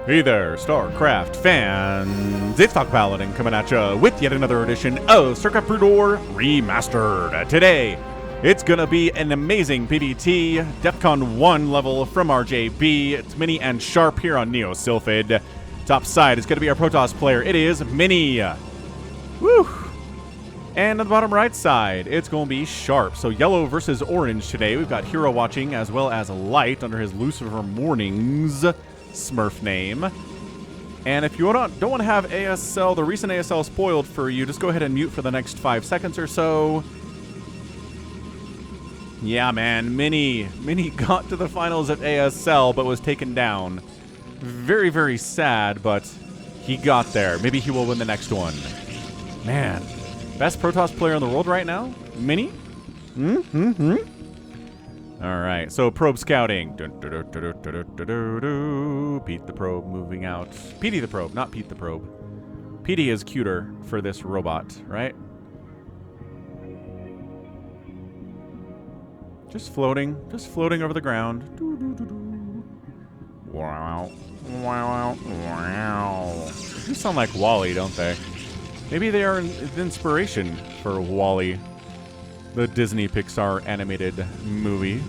Hey there, StarCraft fans! It's Paladin coming at you with yet another edition of StarCraft Brood War Remastered. Today, it's gonna be an amazing PvT, DEFCON 1 level from RJB. It's Mini and Sharp here on Neo Sylphid. Top side is gonna be our Protoss player. It is Mini. Woo! And on the bottom right side, it's going to be Sharp. So yellow versus orange today. We've got Hero watching as well as Light under his Lucifer Mornings Smurf name. And if you don't want to have ASL, the recent ASL spoiled for you, just go ahead and mute for the next 5 seconds or so. Yeah, man, Mini got to the finals at ASL, but was taken down. Very, very sad, but he got there. Maybe he will win the next one. Man. Best Protoss player in the world right now? Mini? Alright, so probe scouting. Pete the probe moving out. Petey the probe, not Pete the probe. Petey is cuter for this robot, right? Just floating over the ground. Wow. Wow. Wow. They sound like Wally, don't they? Maybe they are an inspiration for Wall-E, the Disney Pixar animated movie.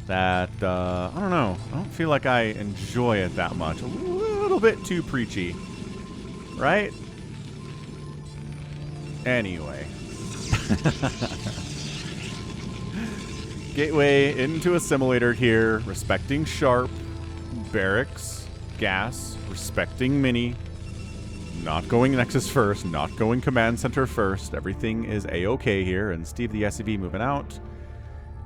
That, I don't know. I don't feel like I enjoy it that much. A little bit too preachy. Right? Anyway. Gateway into a simulator here. Respecting Sharp. Barracks. Gas. Respecting Mini. Not going Nexus first, not going Command Center first. Everything is A-okay here, and Steve the SCV moving out.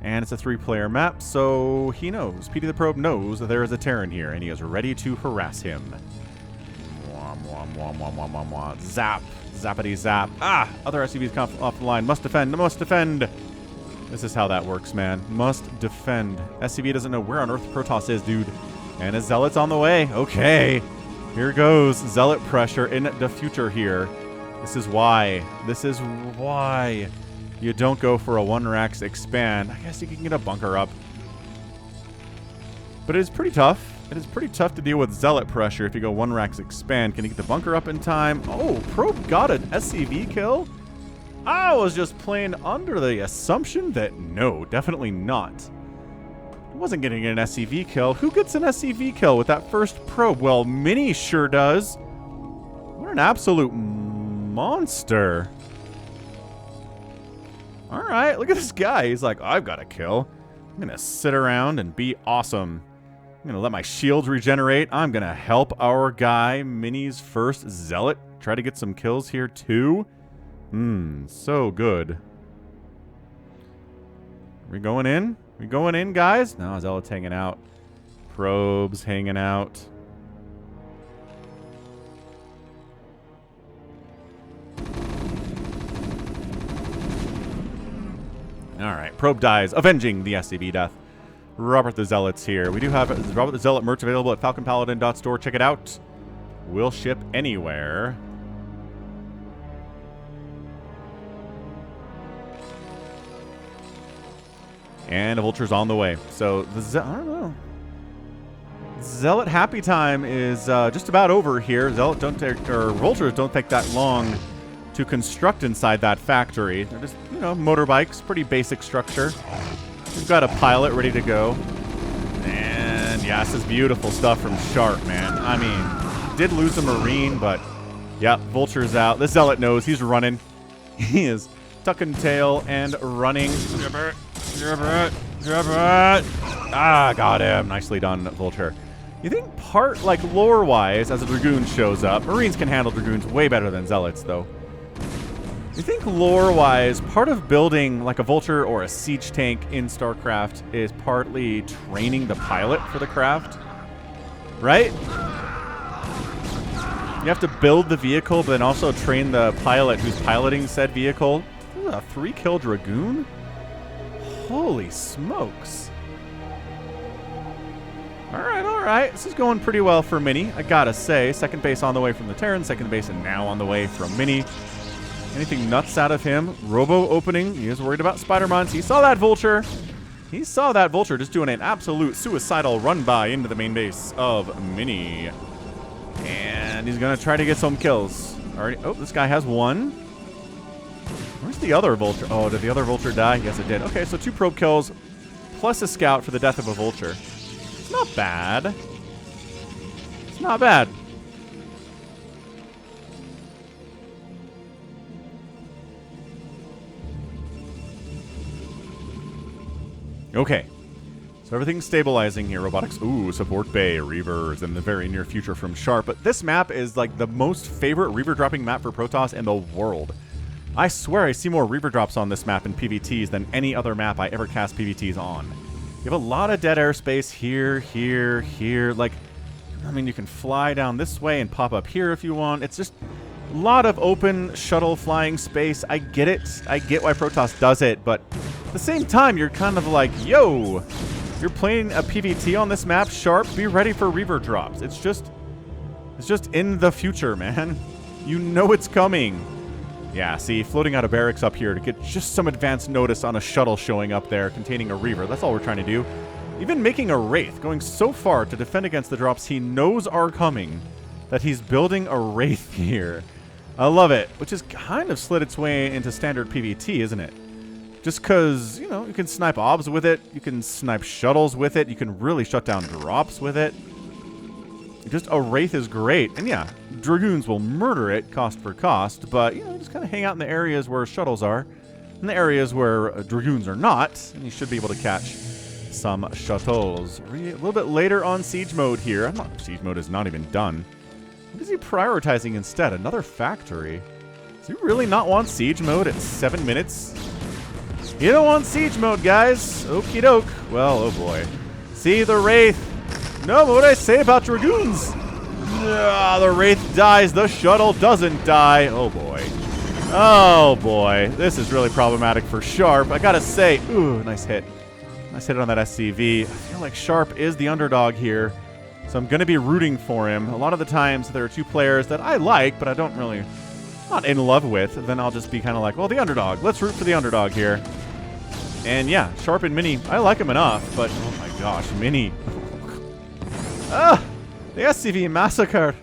And it's a 3-player map, so he knows. Petey the Probe knows that there is a Terran here, and he is ready to harass him. Zap. Zappity zap. Ah! Other SCVs come off the line. Must defend, must defend! This is how that works, man. Must defend. SCV doesn't know where on earth Protoss is, dude. And his Zealot's on the way. Okay. Here goes Zealot pressure in the future here. This is why you don't go for a 1-Rax expand. I guess you can get a bunker up. But it is pretty tough. It is pretty tough to deal with Zealot pressure if you go 1-Rax expand. Can you get the bunker up in time? Oh, Probe got an SCV kill? I was just playing under the assumption that no, definitely not. Wasn't getting an SCV kill. Who gets an SCV kill with that first probe? Well, Mini sure does. What an absolute monster. Alright, look at this guy. He's like, I've got a kill. I'm going to sit around and be awesome. I'm going to let my shields regenerate. I'm going to help our guy, Mini's first Zealot, try to get some kills here too. So good. Are we going in? We going in, guys? No, Zealot's hanging out. Probes hanging out. Alright, Probe dies, avenging the SCV death. Robert the Zealot's here. We do have Robert the Zealot merch available at falconpaladin.store. Check it out. We'll ship anywhere. And a Vulture's on the way. So, I don't know. Zealot happy time is just about over here. Zealot Vultures don't take that long to construct inside that factory. They're just, you know, motorbikes. Pretty basic structure. We've got a pilot ready to go. And, yeah, this is beautiful stuff from Sharp, man. I mean, did lose a Marine, but, yeah, Vulture's out. This Zealot knows he's running. He is tucking tail and running. Ah, got him. Nicely done, Vulture. You think part, like, lore-wise, as a Dragoon shows up, Marines can handle Dragoons way better than Zealots, though. You think lore-wise, part of building, like, a Vulture or a siege tank in StarCraft is partly training the pilot for the craft? Right? You have to build the vehicle, but then also train the pilot who's piloting said vehicle. A 3-kill Dragoon? Holy smokes. Alright. This is going pretty well for Mini, I gotta say. Second base on the way from the Terran, second base and now on the way from Mini. Anything nuts out of him? Robo opening. He is worried about Spider-Mons. He saw that Vulture. He saw that vulture just doing an absolute suicidal run-by into the main base of Mini. And he's going to try to get some kills. Already. Oh, this guy has one. Where's the other vulture? Oh, did the other vulture die? Yes, it did. Okay, so 2 probe kills plus a scout for the death of a vulture. It's not bad. It's not bad. Okay. So everything's stabilizing here. Robotics. Ooh, support bay. Reavers in the very near future from Sharp. But this map is like the most favorite Reaver dropping map for Protoss in the world. I swear I see more Reaver drops on this map in PvTs than any other map I ever cast PvTs on. You have a lot of dead airspace here, here, here. Like, I mean, you can fly down this way and pop up here if you want. It's just a lot of open shuttle flying space. I get it. I get why Protoss does it, but at the same time, you're kind of like, yo, you're playing a PvT on this map, Sharp, be ready for Reaver drops. It's just in the future, man. You know it's coming. Yeah, see, floating out of barracks up here to get just some advance notice on a shuttle showing up there containing a Reaver. That's all we're trying to do. Even making a Wraith, going so far to defend against the drops he knows are coming that he's building a Wraith here. I love it, which has kind of slid its way into standard PvT, isn't it? Just because, you know, you can snipe obs with it, you can snipe shuttles with it, you can really shut down drops with it. Just a Wraith is great. And yeah, Dragoons will murder it cost for cost, but, you know, just kind of hang out in the areas where shuttles are, in the areas where Dragoons are not, and you should be able to catch some shuttles. A little bit later on siege mode here. Siege mode is not even done. What is he prioritizing instead? Another factory? Does he really not want siege mode at 7 minutes? You don't want siege mode, guys. Okie doke. Well, oh boy. See the Wraith. No, what would I say about Dragoons? The Wraith dies. The shuttle doesn't die. Oh boy. Oh boy. This is really problematic for Sharp. I gotta say, ooh, nice hit. Nice hit on that SCV. I feel like Sharp is the underdog here, so I'm gonna be rooting for him. A lot of the times there are 2 players that I like, but I don't really, not in love with. Then I'll just be kind of like, well, the underdog. Let's root for the underdog here. And yeah, Sharp and Mini, I like him enough, but oh my gosh, Mini. The SCV massacre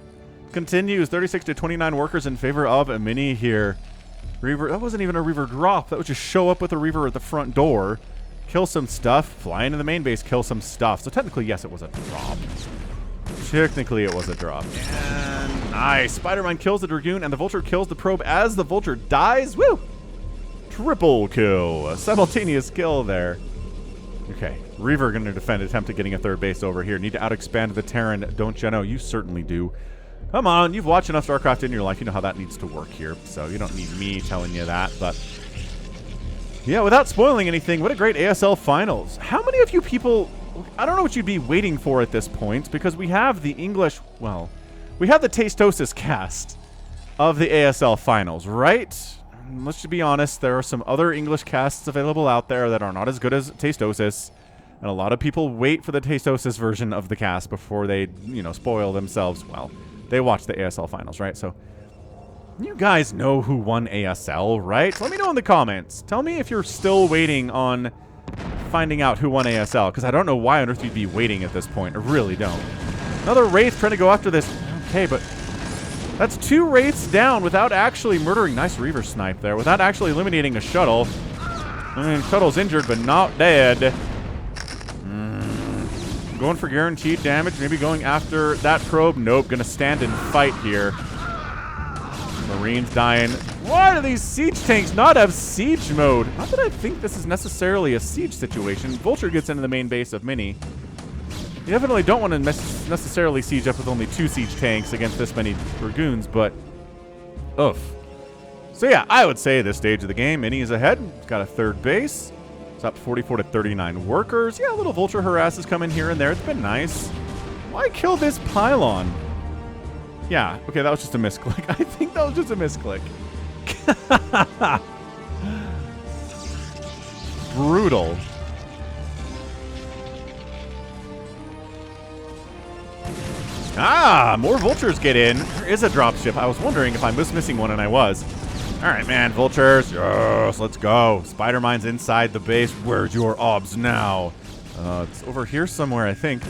continues. 36 to 29 workers in favor of a Mini here. Reaver, that wasn't even a Reaver drop. That would just show up with a Reaver at the front door, kill some stuff, fly into the main base, kill some stuff. So technically, yes, it was a drop. Technically, it was a drop. And nice. Spider-Man kills the Dragoon, and the Vulture kills the probe as the Vulture dies. Woo! Triple kill. A simultaneous kill there. Okay. Reaver going to defend, attempt at getting a 3rd base over here. Need to out-expand the Terran, don't you know? You certainly do. Come on. You've watched enough StarCraft in your life. You know how that needs to work here. So you don't need me telling you that. But yeah, without spoiling anything, what a great ASL finals. How many of you people... I don't know what you'd be waiting for at this point, because we have the English... Well, we have the Tastosis cast of the ASL finals, right? Let's just be honest, there are some other English casts available out there that are not as good as Tastosis, and a lot of people wait for the Tastosis version of the cast before they, you know, spoil themselves. Well, they watch the ASL finals, right? So, you guys know who won ASL, right? Let me know in the comments. Tell me if you're still waiting on finding out who won ASL, because I don't know why on earth you'd be waiting at this point. I really don't. Another Wraith trying to go after this. Okay, but... that's 2 Wraiths down without actually murdering. Nice Reaver snipe there. Without actually eliminating a shuttle. I mean, shuttle's injured, but not dead. Going for guaranteed damage. Maybe going after that probe. Nope. Gonna stand and fight here. Marines dying. Why do these siege tanks not have siege mode? Not that I think this is necessarily a siege situation. Vulture gets into the main base of Mini. You definitely don't want to necessarily siege up with only 2 siege tanks against this many Dragoons, but oof. So yeah, I would say this stage of the game, Mini is ahead. It's got a 3rd base. It's up 44 to 39 workers. Yeah, a little Vulture harasses coming here and there. It's been nice. Why kill this pylon? Yeah, okay, that was just a misclick. I think that was just a misclick. Brutal. Ah, more Vultures get in. There is a dropship. I was wondering if I was missing one, and I was. All right, man. Vultures. Yes, let's go. Spider Mine's inside the base. Where's your obs now? It's over here somewhere, I think.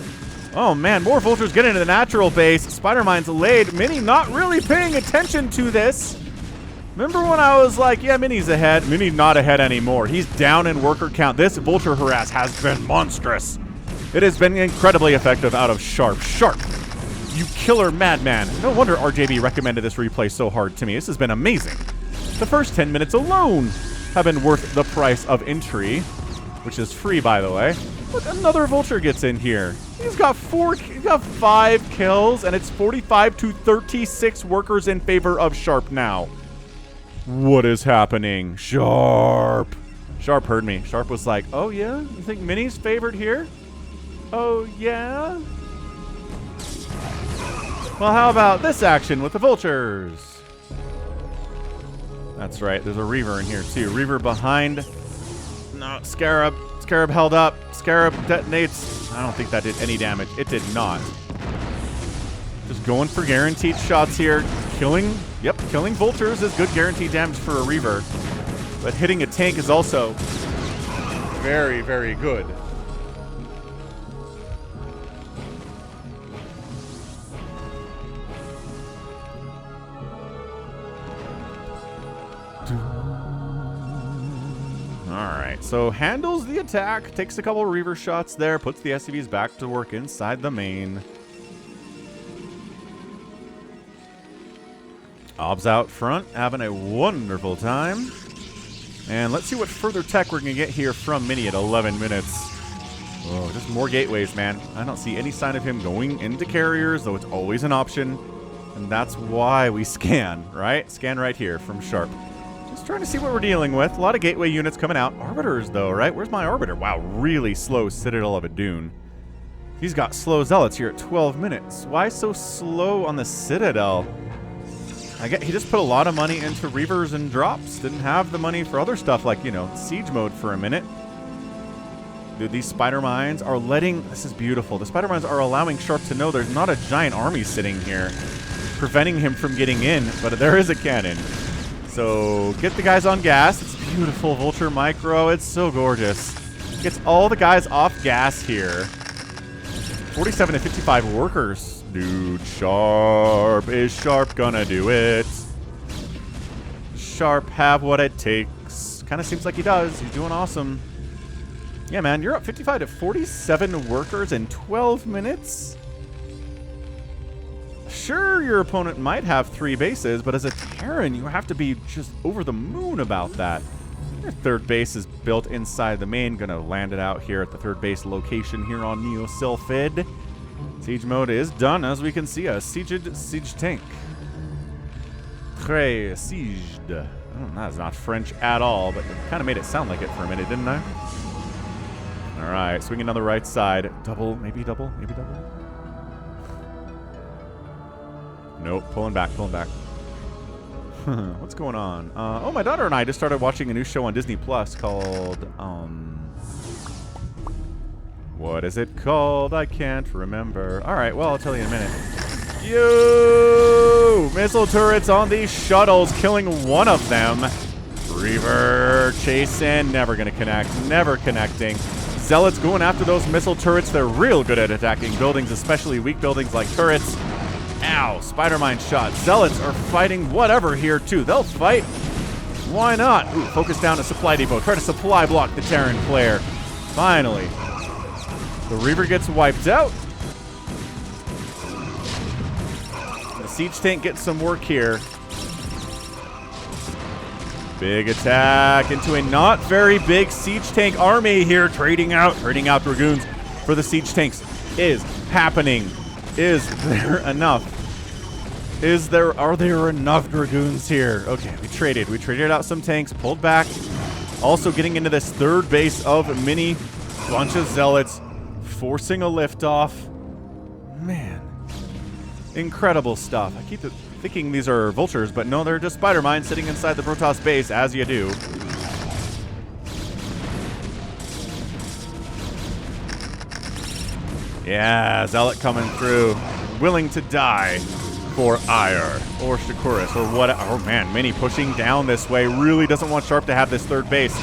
Oh, man. More vultures get into the natural base. Spider Mine's laid. Mini not really paying attention to this. Remember when I was like, yeah, Mini's ahead? Mini not ahead anymore. He's down in worker count. This vulture harass has been monstrous. It has been incredibly effective out of Sharp. Sharp, you killer madman. No wonder RJB recommended this replay so hard to me. This has been amazing. The first 10 minutes alone have been worth the price of entry, which is free, by the way. Look, another vulture gets in here. He's got 5 kills, and it's 45 to 36 workers in favor of Sharp now. What is happening? Sharp. Sharp heard me. Sharp was like, oh yeah? You think Mini's favored here? Oh yeah? Well, how about this action with the vultures? That's right. There's a Reaver in here too. Reaver behind. No, Scarab. Scarab held up. Scarab detonates. I don't think that did any damage. It did not. Just going for guaranteed shots here. Killing vultures is good guaranteed damage for a Reaver. But hitting a tank is also very, very good. Alright, so handles the attack, takes a couple Reaver shots there, puts the SCVs back to work inside the main. Obs out front, having a wonderful time. And let's see what further tech we're going to get here from Mini at 11 minutes. Oh, just more gateways, man. I don't see any sign of him going into carriers, though it's always an option. And that's why we scan, right? Scan right here from Sharp. Just trying to see what we're dealing with. A lot of gateway units coming out. Arbiters, though, right? Where's my Arbiter? Wow, really slow Citadel of Adun. He's got slow Zealots here at 12 minutes. Why so slow on the Citadel? I get he just put a lot of money into Reavers and drops. Didn't have the money for other stuff like, you know, siege mode for a minute. Dude, these spider mines are letting... This is beautiful. The spider mines are allowing Sharp to know there's not a giant army sitting here preventing him from getting in, but there is a cannon. So get the guys on gas. It's beautiful. Vulture Micro. It's so gorgeous. Gets all the guys off gas here. 47 to 55 workers. Dude, Sharp. Is Sharp gonna do it? Sharp have what it takes. Kind of seems like he does. He's doing awesome. Yeah, man, you're up 55 to 47 workers in 12 minutes? Sure, your opponent might have 3 bases, but as a Terran, you have to be just over the moon about that. Your third base is built inside the main. Gonna land it out here at the third base location here on Neo Sylphid. Siege mode is done, as we can see. A siege tank. Très sieged. That's not French at all, but it kind of made it sound like it for a minute, didn't I? All right, swinging on the right side. Double, maybe double, maybe double. Nope, pulling back, pulling back. What's going on? Oh, my daughter and I just started watching a new show on Disney Plus called, what is it called? I can't remember. All right, well, I'll tell you in a minute. Yo! Missile turrets on these shuttles, killing one of them. Reaver chasing, never gonna connect, never connecting. Zealots going after those missile turrets. They're real good at attacking buildings, especially weak buildings like turrets. Ow, Spider-Mine shot. Zealots are fighting whatever here, too. They'll fight. Why not? Ooh, focus down a supply depot. Try to supply block the Terran player. Finally. The Reaver gets wiped out. The siege tank gets some work here. Big attack into a not very big siege tank army here. Trading out Dragoons for the siege tanks is happening. Is there enough? Are there enough Dragoons here? Okay, we traded out some tanks, pulled back. Also getting into this third base of Mini. Bunch of Zealots forcing a liftoff. Man, incredible stuff. I keep thinking these are vultures, but no, they're just spider mines sitting inside the Protoss base, as you do. Yeah, Zealot coming through, willing to die for Ire or Shakuris or what. Oh man, Mini pushing down this way. Really doesn't want Sharp to have this third base.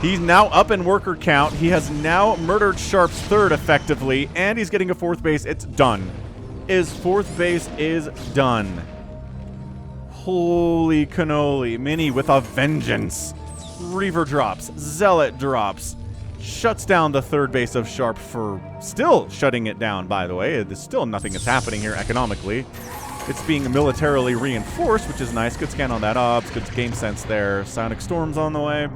He's now up in worker count. He has now murdered Sharp's third effectively, and he's getting a fourth base. It's done. His fourth base is done. Holy cannoli. Mini with a vengeance. Reaver drops. Zealot drops. Shuts down the third base of Sharp for still shutting it down, by the way. There's still nothing that's happening here economically. It's being militarily reinforced, which is nice. Good scan on that Obs. Good game sense there. Sonic Storm's on the way.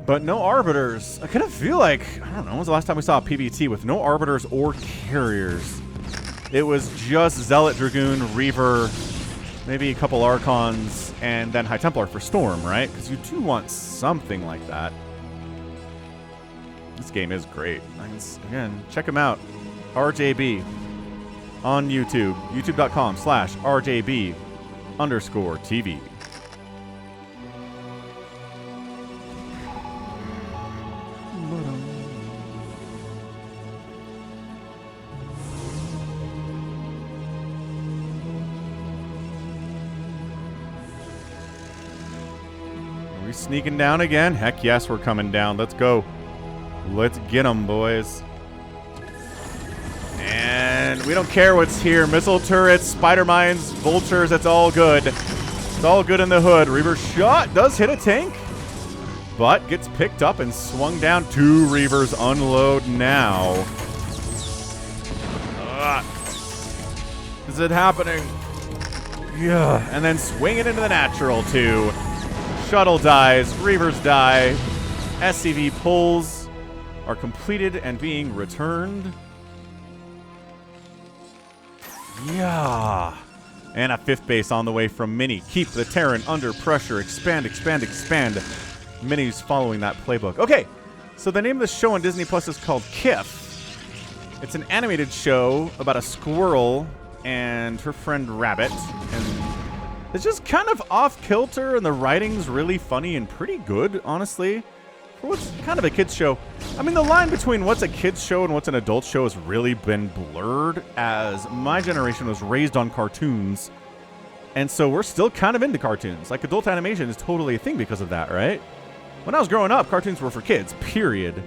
But no Arbiters. I kind of feel like, I don't know, when was the last time we saw a PvT with no Arbiters or Carriers? It was just Zealot, Dragoon, Reaver, maybe a couple Archons, and then High Templar for Storm, right? Because you do want something like that. This game is great. Again, check him out. RJB on YouTube. YouTube.com/RJB_TV. Are we sneaking down again? Heck yes, we're coming down. Let's go. Let's get them, boys. And we don't care what's here. Missile turrets, spider mines, vultures, it's all good. It's all good in the hood. Reaver shot does hit a tank, but gets picked up and swung down. Two Reavers unload now. Is it happening? Yeah. And then swing it into the natural, too. Shuttle dies. Reavers die. SCV pulls are completed and being returned. Yeah. And a fifth base on the way from Mini. Keep the Terran under pressure. Expand, expand, expand. Mini's following that playbook. Okay, so the name of the show on Disney Plus is called Kif. It's an animated show about a squirrel and her friend Rabbit. And it's just kind of off-kilter, and the writing's really funny and pretty good, honestly. For what's kind of a kid's show. I mean, the line between what's a kid's show and what's an adult show has really been blurred, as my generation was raised on cartoons. And so we're still kind of into cartoons. Like, adult animation is totally a thing because of that, right? When I was growing up, cartoons were for kids, period.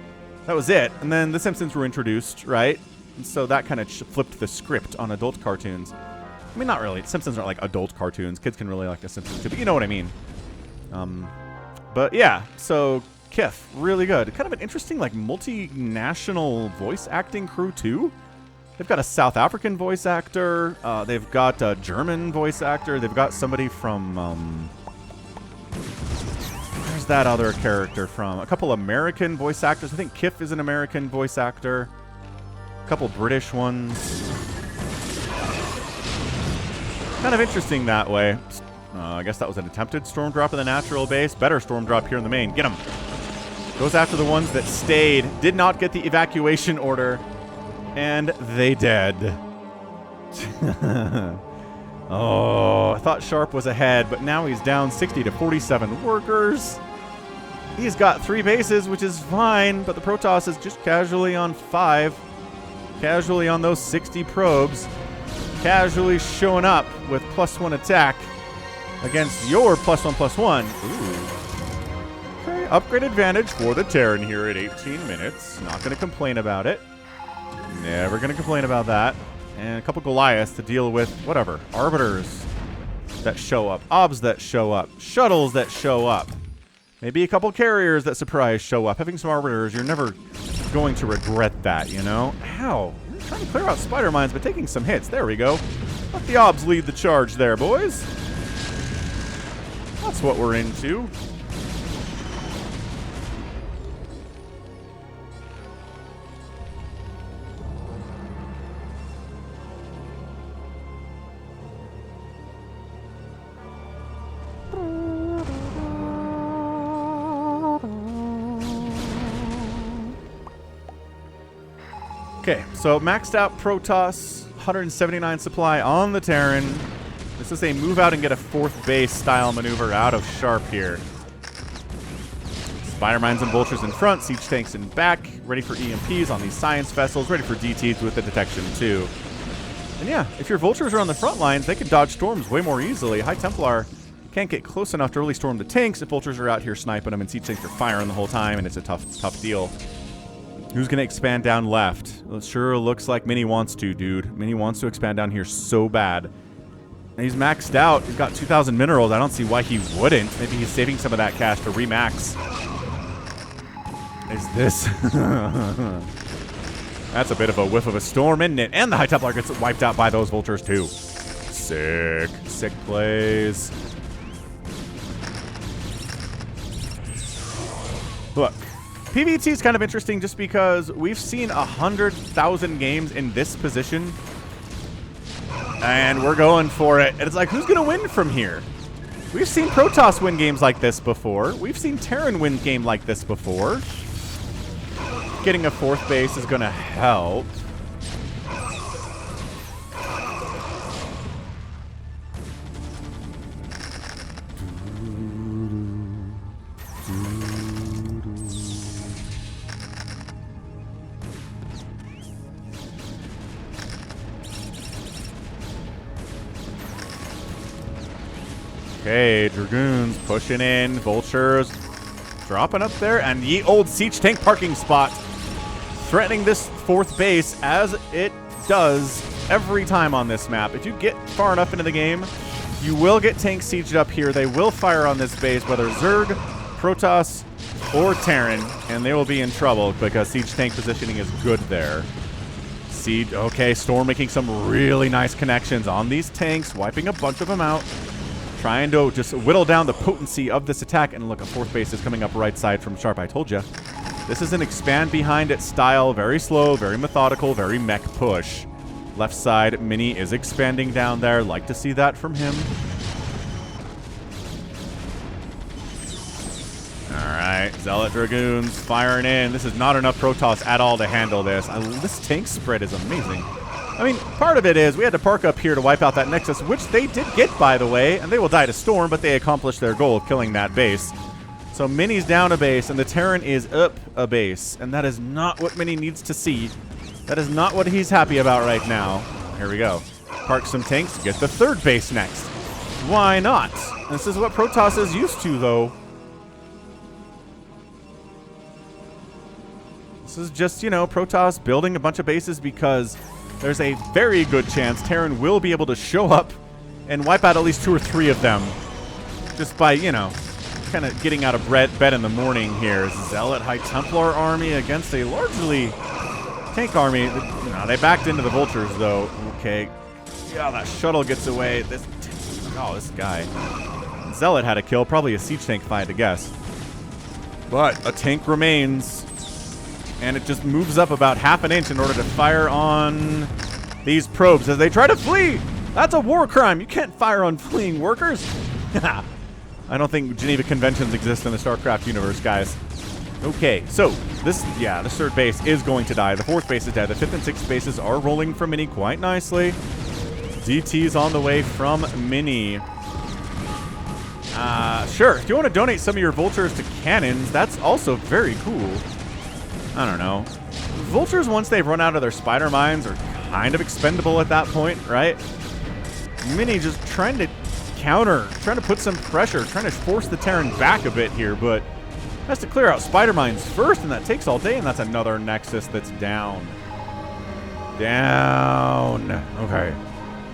That was it. And then The Simpsons were introduced, right? And so that kind of flipped the script on adult cartoons. I mean, not really. Simpsons aren't like adult cartoons. Kids can really like The Simpsons too, but you know what I mean. But yeah, so Kif, really good. Kind of an interesting, like, multinational voice acting crew, too. They've got a South African voice actor. They've got a German voice actor. They've got somebody from, where's that other character from? A couple American voice actors. I think Kif is an American voice actor. A couple British ones. Kind of interesting that way. I guess that was an attempted storm drop in the natural base. Better storm drop here in the main. Get him. Goes after the ones that stayed. Did not get the evacuation order. And they dead. Oh, I thought Sharp was ahead, but now he's down 60 to 47 workers. He's got 3 bases, which is fine, but the Protoss is just casually on 5. Casually on those 60 probes. Casually showing up with +1 attack against your +1/+1. Ooh. Okay, upgrade advantage for the Terran here at 18 minutes. Not going to complain about it. Never going to complain about that. And a couple Goliaths to deal with, whatever, Arbiters that show up, Obs that show up, Shuttles that show up. Maybe a couple Carriers that surprise show up. Having some Arbiters, you're never going to regret that, you know? Ow. You're trying to clear out spider mines, but taking some hits. There we go. Let the Obs lead the charge there, boys. That's what we're into. Okay, so maxed out Protoss, 179 supply on the Terran. This is a move out and get a 4th base style maneuver out of Sharp here. Spider Mines and Vultures in front, Siege Tanks in back, ready for EMPs on these science vessels, ready for DTs with the detection too. And yeah, if your vultures are on the front lines, they can dodge storms way more easily. High Templar can't get close enough to really storm the tanks if vultures are out here sniping them and siege tanks are firing the whole time, and it's a tough deal. Who's going to expand down left? Well, it sure looks like Mini wants to, dude. Mini wants to expand down here so bad. And he's maxed out. He's got 2,000 minerals. I don't see why he wouldn't. Maybe he's saving some of that cash to remax. Is this... That's a bit of a whiff of a storm, isn't it? And the High Templar gets wiped out by those vultures, too. Sick. Sick plays. Look, PvT is kind of interesting just because we've seen 100,000 games in this position. And we're going for it. And it's like, who's going to win from here? We've seen Protoss win games like this before. We've seen Terran win game like this before. Getting a 4th base is going to help. Okay, Dragoons pushing in. Vultures dropping up there. And ye old siege tank parking spot. Threatening this 4th base as it does every time on this map. If you get far enough into the game, you will get tanks sieged up here. They will fire on this base, whether Zerg, Protoss, or Terran, and they will be in trouble because siege tank positioning is good there. Siege, okay, Storm making some really nice connections on these tanks, wiping a bunch of them out. Trying to just whittle down the potency of this attack. And look, a 4th base is coming up right side from Sharp. I told you. This is an expand behind it style. Very slow, very methodical, very mech push. Left side, Mini is expanding down there. Like to see that from him. Alright, Zealot Dragoons firing in. This is not enough Protoss at all to handle this. This tank spread is amazing. I mean, part of it is we had to park up here to wipe out that Nexus, which they did get, by the way, and they will die to Storm, but they accomplished their goal of killing that base. So Mini's down a base, and the Terran is up a base, and that is not what Mini needs to see. That is not what he's happy about right now. Here we go. Park some tanks, get the 3rd base next. Why not? This is what Protoss is used to, though. This is just, you know, Protoss building a bunch of bases because there's a very good chance Terran will be able to show up and wipe out at least 2 or 3 of them. Just by, you know, kind of getting out of bed in the morning here. Zealot High Templar army against a largely tank army. No, they backed into the vultures, though. Okay. Yeah, that shuttle gets away. This guy. Zealot had a kill. Probably a siege tank, if I had to guess. But a tank remains. And it just moves up about half an inch in order to fire on these probes as they try to flee. That's a war crime. You can't fire on fleeing workers. I don't think Geneva Conventions exist in the StarCraft universe, guys. Okay, so this 3rd base is going to die. The 4th base is dead. The 5th and 6th bases are rolling from Mini quite nicely. DT's on the way from Mini. Sure, if you want to donate some of your vultures to cannons, that's also very cool. I don't know. Vultures, once they've run out of their spider mines, are kind of expendable at that point, right? Mini just trying to counter, trying to put some pressure, trying to force the Terran back a bit here, but has to clear out spider mines first, and that takes all day, and that's another Nexus that's down. Down. Okay.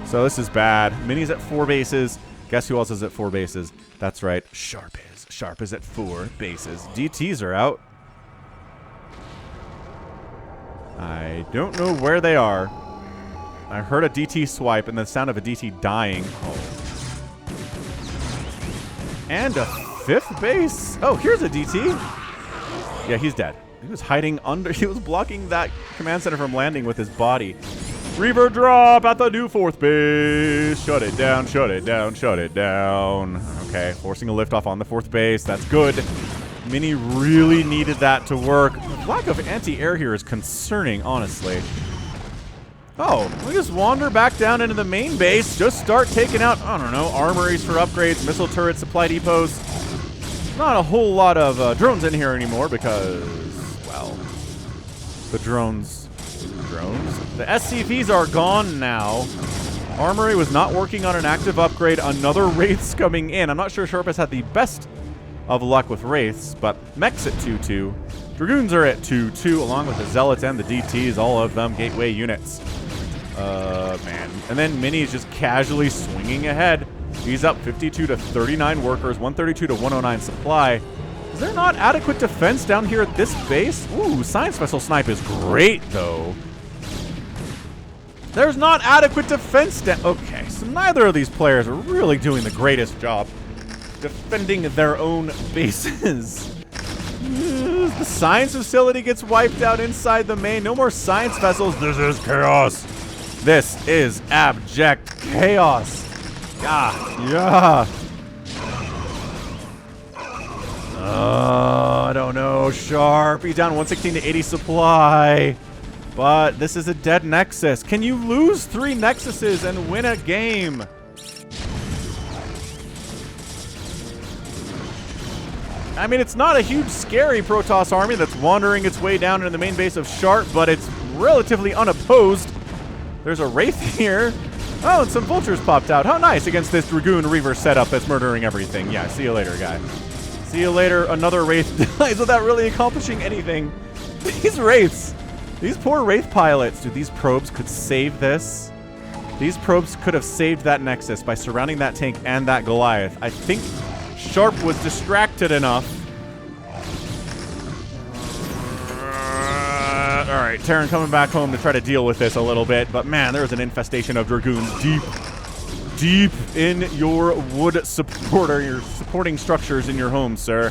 So this is bad. Mini's at 4 bases. Guess who else is at 4 bases? That's right. Sharp is. Sharp is at 4 bases. DTs are out. I don't know where they are. I heard a DT swipe and the sound of a DT dying. Oh. And a 5th base. Oh, here's a DT. Yeah, he's dead. He was hiding under. He was blocking that command center from landing with his body. Reaver drop at the new 4th base. Shut it down, shut it down, shut it down. Okay, forcing a liftoff on the 4th base. That's good. Mini really needed that to work. The lack of anti-air here is concerning, honestly. Oh, we just wander back down into the main base. Just start taking out, I don't know, armories for upgrades, missile turrets, supply depots. Not a whole lot of drones in here anymore because, well, the drones Drones. The SCVs are gone now. Armory was not working on an active upgrade. Another Wraith's coming in. I'm not sure Sharp has had the best of luck with Wraiths, but Mechs at 2-2. Dragoons are at 2-2, along with the Zealots and the DTs, all of them gateway units. Man. And then Mini is just casually swinging ahead. He's up 52 to 39 workers, 132 to 109 supply. Is there not adequate defense down here at this base? Ooh, Science Vessel Snipe is great, though. There's not adequate defense down. Okay, so neither of these players are really doing the greatest job defending their own bases. The science facility gets wiped out inside the main. No more science vessels. This is chaos. This is abject chaos. Yeah. I don't know. Sharp. He's down 116 to 80 supply. But this is a dead Nexus. Can you lose 3 Nexuses and win a game? I mean, it's not a huge, scary Protoss army that's wandering its way down into the main base of Sharp, but it's relatively unopposed. There's a Wraith here. Oh, and some Vultures popped out. How nice against this Dragoon Reaver setup that's murdering everything. Yeah, see you later, guy. See you later. Another Wraith dies without really accomplishing anything. These Wraiths. These poor Wraith pilots. Dude, these probes could save this. These probes could have saved that Nexus by surrounding that tank and that Goliath. I think Sharp was distracted enough. All right, Terran coming back home to try to deal with this a little bit. But man, there's an infestation of Dragoons deep in your wood supporter, your supporting structures in your home, sir.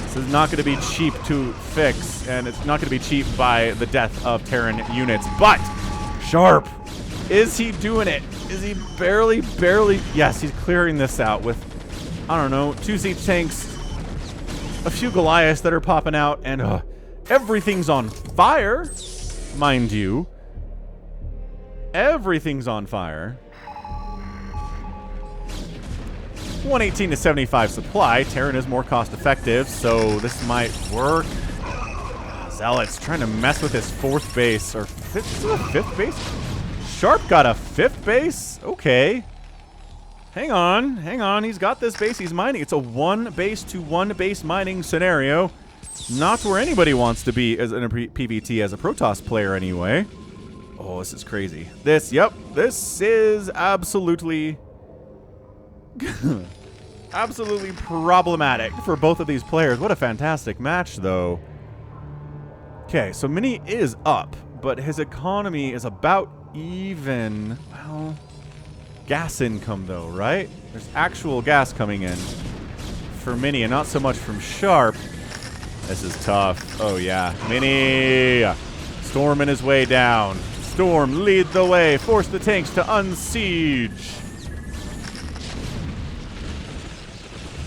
This is not going to be cheap to fix, and it's not going to be cheap by the death of Terran units. But Sharp, is he doing it? Is he barely? Yes, he's clearing this out with, I don't know, 2 siege tanks, a few Goliaths that are popping out, and everything's on fire, mind you. Everything's on fire. 118 to 75 supply. Terran is more cost effective, so this might work. Zealots trying to mess with his 4th base, or 5th base? Sharp got a 5th base? Okay. Hang on. He's got this base. He's mining. It's a 1 base to 1 base mining scenario. Not where anybody wants to be as in a PvT as a Protoss player anyway. Oh, this is crazy. This is absolutely absolutely problematic for both of these players. What a fantastic match, though. Okay, so Mini is up, but his economy is about even. Well, gas income, though, right? There's actual gas coming in for Mini, and not so much from Sharp. This is tough. Oh, yeah. Mini storming his way down. Storm, lead the way. Force the tanks to unsiege.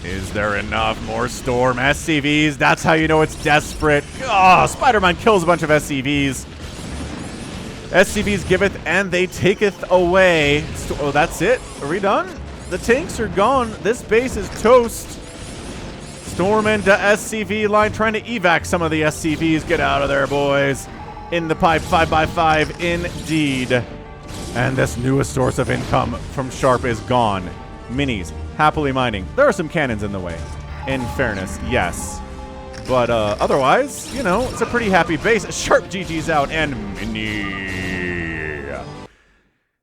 Is there enough? More Storm. SCVs. That's how you know it's desperate. Oh, Spider-Man kills a bunch of SCVs. SCVs giveth and they taketh away. Oh, that's it? Are we done? The tanks are gone. This base is toast. Storm into SCV line, trying to evac some of the SCVs. Get out of there, boys. In the pipe, 5x5, indeed. And this newest source of income from Sharp is gone. Minis, happily mining. There are some cannons in the way, in fairness, yes. But otherwise, you know, it's a pretty happy base. Sharp GG's out, and Mini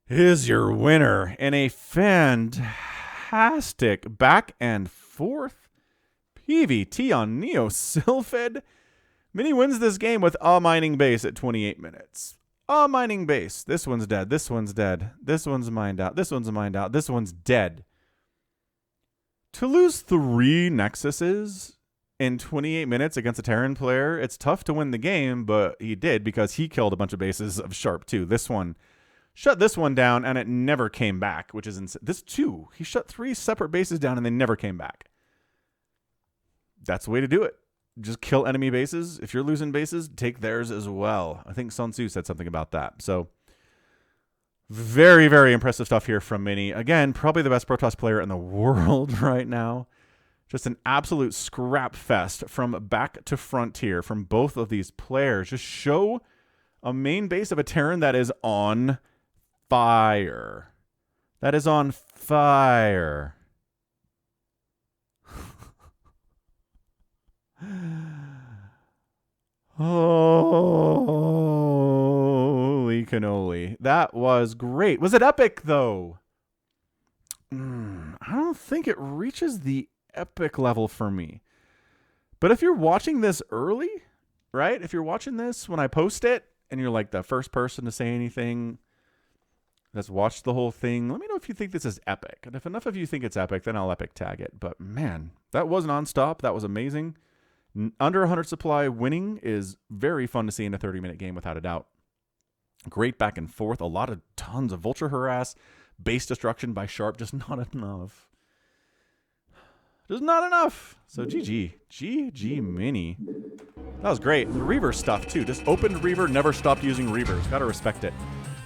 is your winner in a fantastic back and forth PvT on Neo Sylphid. Mini wins this game with a mining base at 28 minutes. A mining base. This one's dead. This one's dead. This one's mined out. This one's mined out. This one's dead. To lose 3 Nexuses in 28 minutes against a Terran player, it's tough to win the game, but he did because he killed a bunch of bases of Sharp too. This one shut this one down and it never came back, which is insane. This too. He shut 3 separate bases down and they never came back. That's the way to do it. Just kill enemy bases. If you're losing bases, take theirs as well. I think Sun Tzu said something about that. So very, very impressive stuff here from Mini. Again, probably the best Protoss player in the world right now. Just an absolute scrap fest from back to front here from both of these players. Just show A main base of a Terran that is on fire. That is on fire. Holy cannoli. That was great. Was it epic, though? I don't think it reaches the epic level for me. But if you're watching this early, right? If you're watching this when I post it, and you're like the first person to say anything that's watched the whole thing, let me know if you think this is epic. And if enough of you think it's epic, then I'll epic tag it. But man, that was nonstop. That was amazing. Under 100 supply winning is very fun to see in a 30-minute game, without a doubt. Great back and forth. Tons of vulture harass. Base destruction by Sharp. Just not enough. Just not enough. So GG. GG Mini. That was great. The Reaver stuff, too. Just opened Reaver, never stopped using Reavers. Gotta respect it.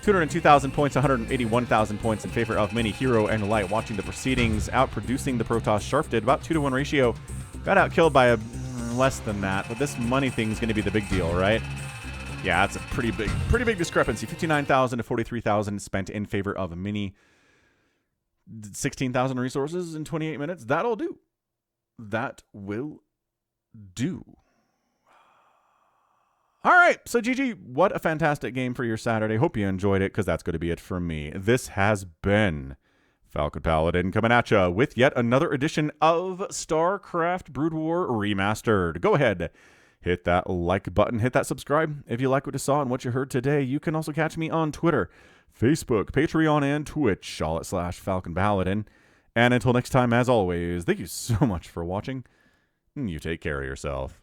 202,000 points, 181,000 points in favor of Mini, Hero, and Light. Watching the proceedings, outproducing the Protoss. Sharp did about 2-to-1 ratio. Got outkilled by a less than that. But this money thing is going to be the big deal, right? Yeah, that's a pretty big discrepancy. 59,000 to 43,000 spent in favor of Mini. 16,000 resources in 28 minutes. That'll do. That will do. All right, so GG, what a fantastic game for your Saturday. Hope you enjoyed it, because that's going to be it from me. This has been Falcon Paladin coming at you with yet another edition of StarCraft Brood War Remastered. Go ahead, hit that like button, hit that subscribe if you like what you saw and what you heard today. You can also catch me on Twitter, Facebook, Patreon, and Twitch, all at /Falcon Paladin. And until next time, as always, thank you so much for watching. You take care of yourself.